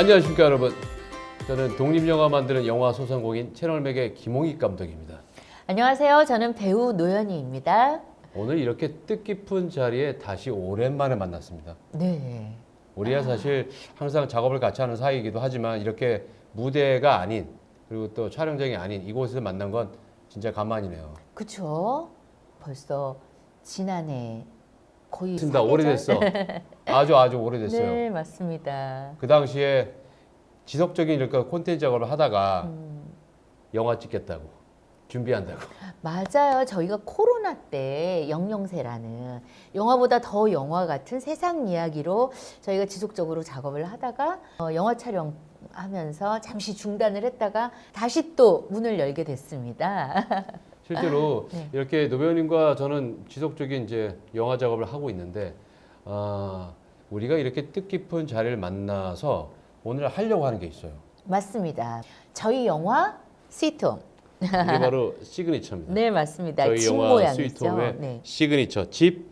안녕하십니까 여러분. 저는 독립영화 만드는 영화 소설공인 채널맥의 김홍익 감독입니다. 안녕하세요. 저는 배우 노현이입니다. 오늘 이렇게 뜻깊은 자리에 다시 오랜만에 만났습니다. 네. 우리가 사실 항상 작업을 같이 하는 사이이기도 하지만 이렇게 무대가 아닌 그리고 또 촬영장이 아닌 이곳에서 만난 건 진짜 간만이네요. 그쵸? 벌써 지난해 거의 맞습니다. 4계절? 오래됐어. 아주 오래됐어요. 네, 맞습니다. 그 당시에 지속적인 이렇게 콘텐츠 작업을 하다가 영화 찍겠다고 준비한다고. 맞아요. 저희가 코로나 때 영영세라는 영화보다 더 영화 같은 세상 이야기로 저희가 지속적으로 작업을 하다가 영화 촬영하면서 잠시 중단을 했다가 다시 또 문을 열게 됐습니다. 실제로 네. 이렇게 노 배우님과 저는 지속적인 이제 영화 작업을 하고 있는데 우리가 이렇게 뜻깊은 자리를 만나서 오늘 하려고 하는 게 있어요. 맞습니다. 저희 영화 스위트홈. 이게 바로 시그니처입니다. 네, 맞습니다. 저희 집 영화 모양이죠. 스위트홈의 네. 시그니처 집.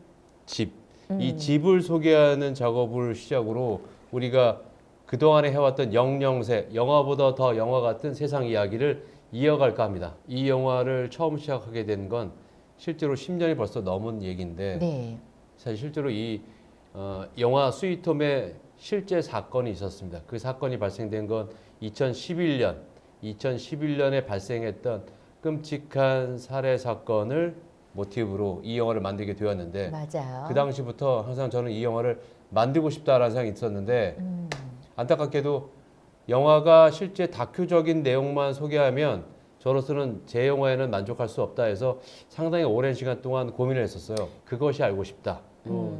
이 집을 소개하는 작업을 시작으로 우리가 그동안에 해왔던 영영세, 영화보다 더 영화 같은 세상 이야기를 이어갈까 합니다. 이 영화를 처음 시작하게 된 건 실제로 10년이 벌써 넘은 얘기인데 네. 사실 실제로 이 영화 스위트홈에 실제 사건이 있었습니다. 그 사건이 발생된 건 2011년에 발생했던 끔찍한 살해 사건을 모티브로 이 영화를 만들게 되었는데 맞아요. 그 당시부터 항상 저는 이 영화를 만들고 싶다라는 생각이 있었는데 안타깝게도 영화가 실제 다큐적인 내용만 소개하면 저로서는 제 영화에는 만족할 수 없다 해서 상당히 오랜 시간 동안 고민을 했었어요. 그것이 알고 싶다.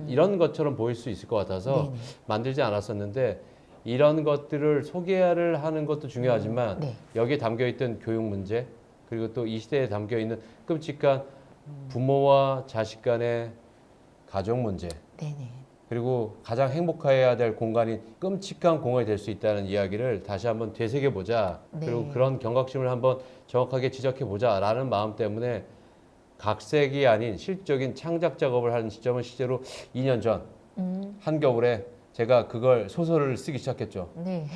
이런 것처럼 보일 수 있을 것 같아서 네네. 만들지 않았었는데 이런 것들을 소개를 하는 것도 중요하지만 네. 여기에 담겨있던 교육 문제 그리고 또 이 시대에 담겨있는 끔찍한 부모와 자식 간의 가족 문제 네네. 그리고 가장 행복해야 될 공간이 끔찍한 공간이 될 수 있다는 이야기를 다시 한번 되새겨보자. 네. 그리고 그런 경각심을 한번 정확하게 지적해보자라는 마음 때문에 각색이 아닌 실적인 창작 작업을 하는 시점은 실제로 2년 전 한겨울에 제가 그걸 소설을 쓰기 시작했죠. 네.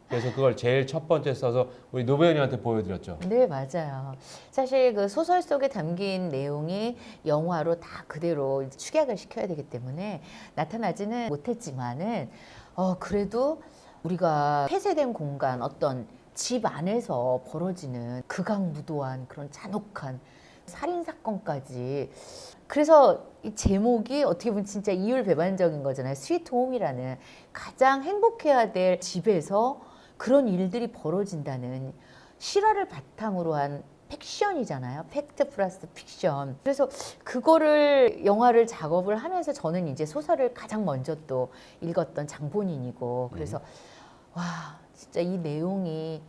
그래서 그걸 제일 첫 번째 써서 우리 노배우님한테 보여드렸죠. 네, 맞아요. 사실 그 소설 속에 담긴 내용이 영화로 다 그대로 이제 축약을 시켜야 되기 때문에 나타나지는 못했지만은 그래도 우리가 폐쇄된 공간 어떤 집 안에서 벌어지는 극악무도한 그런 잔혹한 살인 사건까지 그래서 이 제목이 어떻게 보면 진짜 이율배반적인 거잖아요. 스위트홈이라는 가장 행복해야 될 집에서 그런 일들이 벌어진다는 실화를 바탕으로 한 팩션이잖아요. 팩트 플러스 픽션. 그래서 그거를 영화를 작업을 하면서 저는 이제 소설을 가장 먼저 또 읽었던 장본인이고 그래서 와 진짜 이 내용이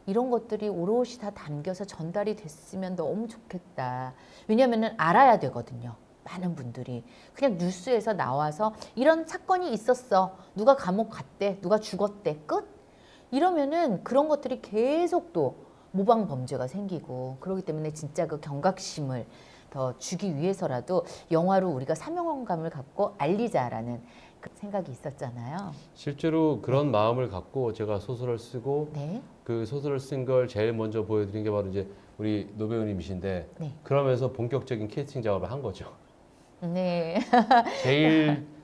이런 것들이 오롯이 다 담겨서 전달이 됐으면 너무 좋겠다. 왜냐하면 알아야 되거든요. 많은 분들이 그냥 뉴스에서 나와서 이런 사건이 있었어. 누가 감옥 갔대. 누가 죽었대. 끝. 이러면은 그런 것들이 계속 또 모방 범죄가 생기고 그렇기 때문에 진짜 그 경각심을 더 주기 위해서라도 영화로 우리가 사명감을 갖고 알리자라는 그 생각이 있었잖아요. 실제로 그런 마음을 갖고 제가 소설을 쓰고 네. 그 소설을 쓴 걸 제일 먼저 보여드린 게 바로 이제 우리 노 배우님이신데 네. 그러면서 본격적인 캐스팅 작업을 한 거죠. 네.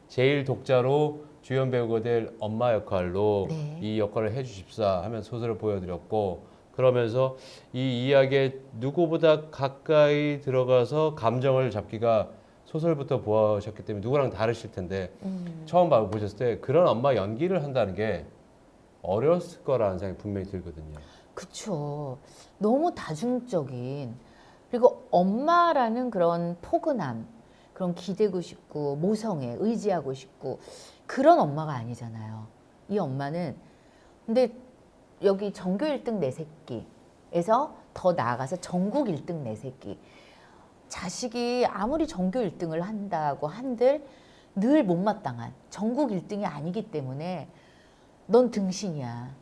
제일 독자로 주연 배우가 될 엄마 역할로 네. 이 역할을 해주십사 하면 소설을 보여드렸고 그러면서 이 이야기에 누구보다 가까이 들어가서 감정을 잡기가 소설부터 보셨기 때문에 누구랑 다르실 텐데 처음 보셨을 때 그런 엄마 연기를 한다는 게 어려웠을 거라는 생각이 분명히 들거든요. 그쵸. 너무 다중적인 그리고 엄마라는 그런 포근함 그런 기대고 싶고 모성애 의지하고 싶고 그런 엄마가 아니잖아요. 이 엄마는 근데 여기 전교 1등 내 새끼에서 더 나아가서 전국 1등 내 새끼 자식이 아무리 전교 1등을 한다고 한들 늘 못마땅한 전국 1등이 아니기 때문에 넌 등신이야.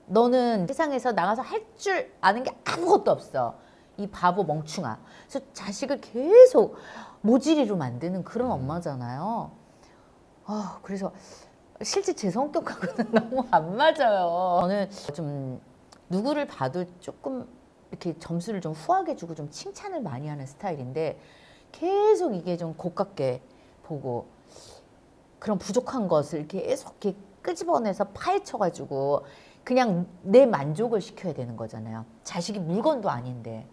너는 세상에서 나가서 할 줄 아는 게 아무것도 없어. 이 바보 멍충아. 그래서 자식을 계속 모질이로 만드는 그런 엄마잖아요. 그래서 실제 제 성격하고는 너무 안 맞아요. 저는 좀 누구를 봐도 조금 이렇게 점수를 좀 후하게 주고 좀 칭찬을 많이 하는 스타일인데 계속 이게 좀 고깝게 보고 그런 부족한 것을 계속 이렇게 끄집어내서 파헤쳐가지고 그냥 내 만족을 시켜야 되는 거잖아요. 자식이 물건도 아닌데.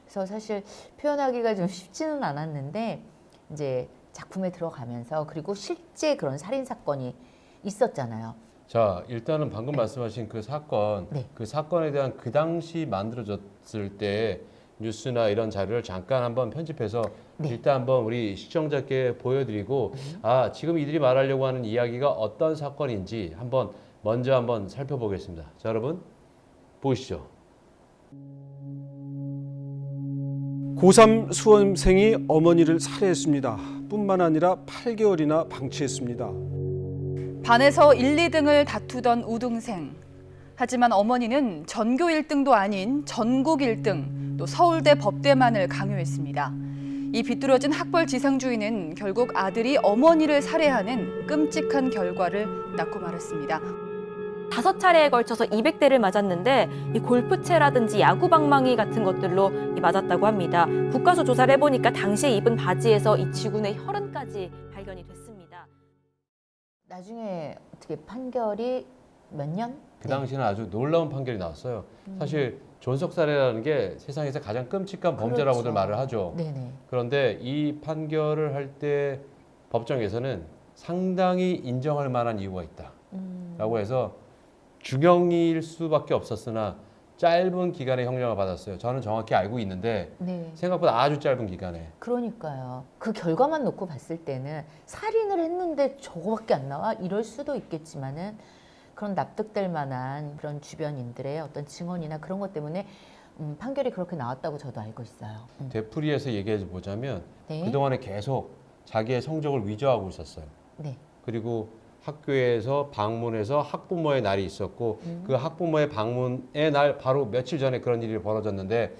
그래서 사실 표현하기가 좀 쉽지는 않았는데 이제 작품에 들어가면서 그리고 실제 그런 살인 사건이 있었잖아요. 자, 일단은 방금 말씀하신 그 사건, 네. 그 사건에 대한 그 당시 만들어졌을 때 뉴스나 이런 자료를 잠깐 한번 편집해서 네. 일단 한번 우리 시청자께 보여드리고 아, 지금 이들이 말하려고 하는 이야기가 어떤 사건인지 먼저 한번 살펴보겠습니다. 자, 여러분 보시죠. 고3 수험생이 어머니를 살해했습니다. 뿐만 아니라 8개월이나 방치했습니다. 반에서 1, 2등을 다투던 우등생. 하지만 어머니는 전교 1등도 아닌 전국 1등, 또 서울대 법대만을 강요했습니다. 이 비뚤어진 학벌 지상주의는 결국 아들이 어머니를 살해하는 끔찍한 결과를 낳고 말았습니다. 5차례에 걸쳐서 200대를 맞았는데 이 골프채라든지 야구 방망이 같은 것들로 맞았다고 합니다. 국가수 조사를 해보니까 당시에 입은 바지에서 이 지구내 혈흔까지 발견이 됐습니다. 나중에 어떻게 판결이 몇 년? 그 당시는 아주 놀라운 판결이 나왔어요. 사실 존속살해라는 게 세상에서 가장 끔찍한 범죄라고들 그렇죠. 말을 하죠. 네네. 그런데 이 판결을 할 때 법정에서는 상당히 인정할 만한 이유가 있다라고 해서 중형일 수밖에 없었으나 짧은 기간의 형량을 받았어요. 저는 정확히 알고 있는데 네. 생각보다 아주 짧은 기간에. 그러니까요. 그 결과만 놓고 봤을 때는 살인을 했는데 저거밖에 안 나와? 이럴 수도 있겠지만은 그런 납득될 만한 그런 주변인들의 어떤 증언이나 그런 것 때문에 판결이 그렇게 나왔다고 저도 알고 있어요. 되풀이해서 얘기해 보자면 네. 그동안에 계속 자기의 성적을 위조하고 있었어요. 네. 그리고 학교에서 방문해서 학부모의 날이 있었고 그 학부모의 방문의 날 바로 며칠 전에 그런 일이 벌어졌는데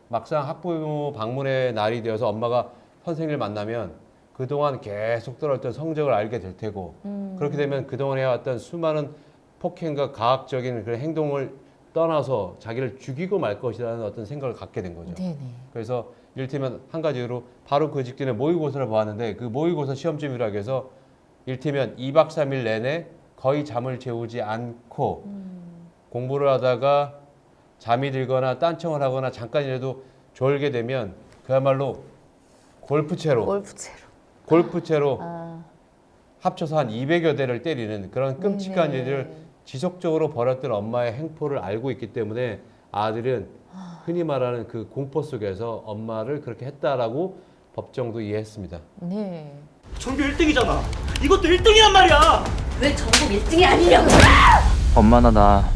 막상 학부모 방문의 날이 되어서 엄마가 선생님을 만나면 그동안 계속 떨어졌던 성적을 알게 될 테고 그렇게 되면 그동안 해왔던 수많은 폭행과 가학적인 그런 행동을 떠나서 자기를 죽이고 말 것이라는 어떤 생각을 갖게 된 거죠. 네네. 그래서 이를테면 한 가지로 바로 그 직전에 모의고사를 보았는데 그 모의고사 시험지이라고 해서 이를테면 2박 3일 내내 거의 잠을 재우지 않고 공부를 하다가 잠이 들거나 딴청을 하거나 잠깐이라도 졸게 되면 그야말로 골프채로 아, 합쳐서 한 200여 대를 때리는 그런 끔찍한 네네. 일을 지속적으로 벌였던 엄마의 행포를 알고 있기 때문에 아들은 흔히 말하는 그 공포 속에서 엄마를 그렇게 했다라고 법정도 이해했습니다. 네. 전교 1등이잖아. 이것도 1등이란 말이야. 왜 전국 1등이 아니냐고! 엄마나 나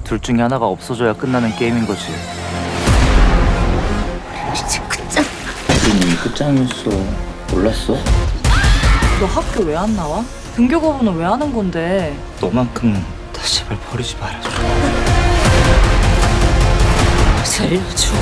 둘 중에 하나가 없어져야 끝나는 게임인 거지. 이제 끝장! 이미 끝장이었어. 몰랐어? 너 학교 왜 안 나와? 등교 거부는 왜 하는 건데? 너만큼은 다 제발 버리지 말아줘. 살려줘.